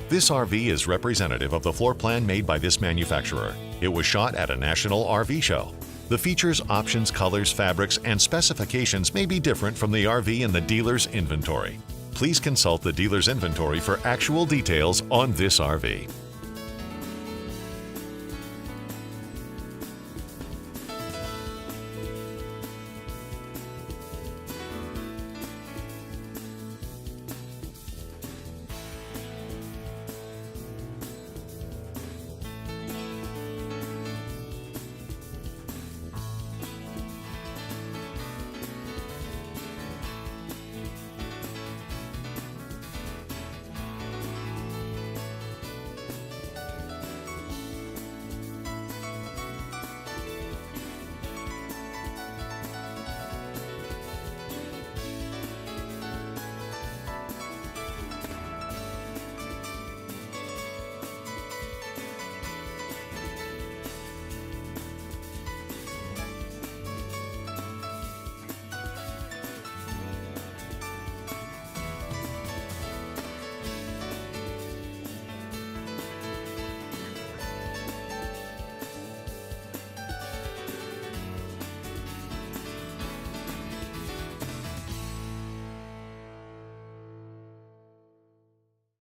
This RV is representative of the floor plan made by this manufacturer. It was shot at a national RV show. The features, options, colors, fabrics, and specifications may be different from the RV in the dealer's inventory. Please consult the dealer's inventory for actual details on this RV.